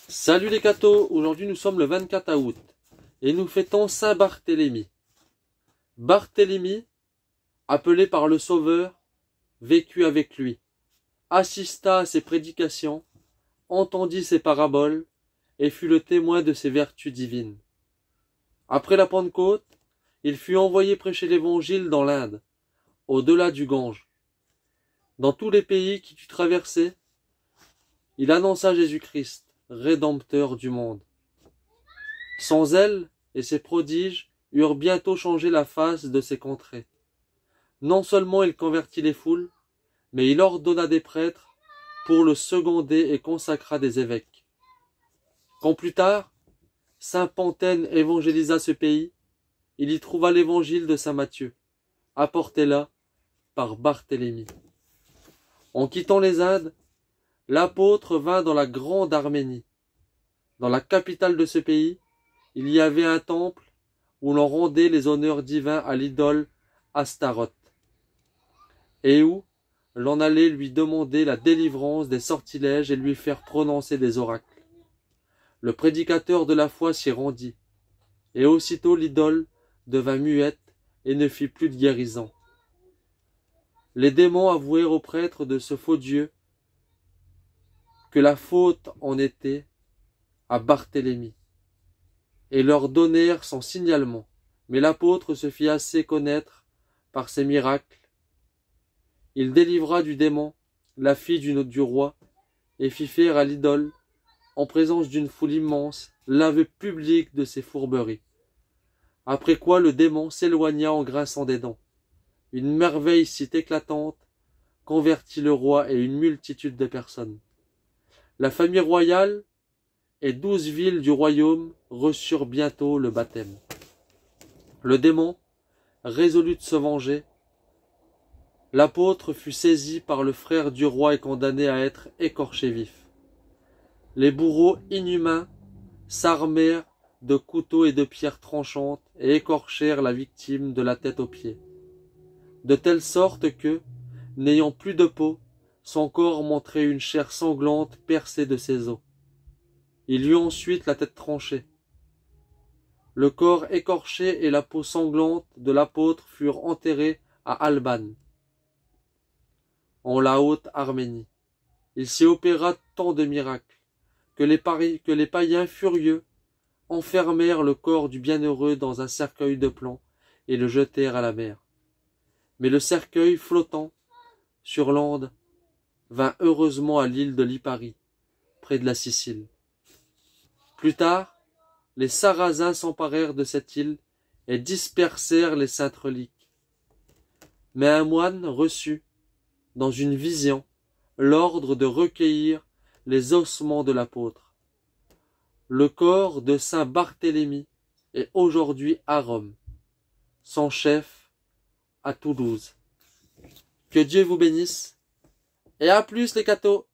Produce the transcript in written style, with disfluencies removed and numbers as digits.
Salut les cathos, aujourd'hui nous sommes le 24 août et nous fêtons Saint Barthélemy. Barthélemy, appelé par le Sauveur, vécut avec lui, assista à ses prédications, entendit ses paraboles et fut le témoin de ses vertus divines. Après la Pentecôte, il fut envoyé prêcher l'évangile dans l'Inde, au-delà du Gange. Dans tous les pays qu'il eut traversés, il annonça Jésus-Christ, Rédempteur du monde. Son zèle et ses prodiges eurent bientôt changé la face de ces contrées. Non seulement il convertit les foules, mais il ordonna des prêtres pour le seconder et consacra des évêques. Quand plus tard, saint Pantène évangélisa ce pays, il y trouva l'évangile de saint Matthieu, apporté là par Barthélemy. En quittant les Indes, l'apôtre vint dans la grande Arménie. Dans la capitale de ce pays, il y avait un temple où l'on rendait les honneurs divins à l'idole Astaroth, et où l'on allait lui demander la délivrance des sortilèges et lui faire prononcer des oracles. Le prédicateur de la foi s'y rendit, et aussitôt l'idole devint muette et ne fit plus de guérison. Les démons avouèrent aux prêtres de ce faux Dieu que la faute en était à Barthélemy, et leur donnèrent son signalement. Mais l'apôtre se fit assez connaître par ses miracles. Il délivra du démon la fille du roi, et fit faire à l'idole, en présence d'une foule immense, l'aveu public de ses fourberies. Après quoi le démon s'éloigna en grinçant des dents. Une merveille si éclatante convertit le roi et une multitude de personnes. La famille royale et 12 villes du royaume reçurent bientôt le baptême. Le démon, résolu de se venger, l'apôtre fut saisi par le frère du roi et condamné à être écorché vif. Les bourreaux inhumains s'armèrent de couteaux et de pierres tranchantes et écorchèrent la victime de la tête aux pieds, de telle sorte que, n'ayant plus de peau, son corps montrait une chair sanglante percée de ses os. Il eut ensuite la tête tranchée. Le corps écorché et la peau sanglante de l'apôtre furent enterrés à Alban, en la haute Arménie. Il s'y opéra tant de miracles que les païens furieux enfermèrent le corps du bienheureux dans un cercueil de plomb et le jetèrent à la mer. Mais le cercueil flottant sur l'Ande vint heureusement à l'île de Lipari, près de la Sicile. Plus tard, les Sarrasins s'emparèrent de cette île et dispersèrent les saintes reliques. Mais un moine reçut, dans une vision, l'ordre de recueillir les ossements de l'apôtre. Le corps de saint Barthélemy est aujourd'hui à Rome, son chef à Toulouse. Que Dieu vous bénisse, et à plus les cathos!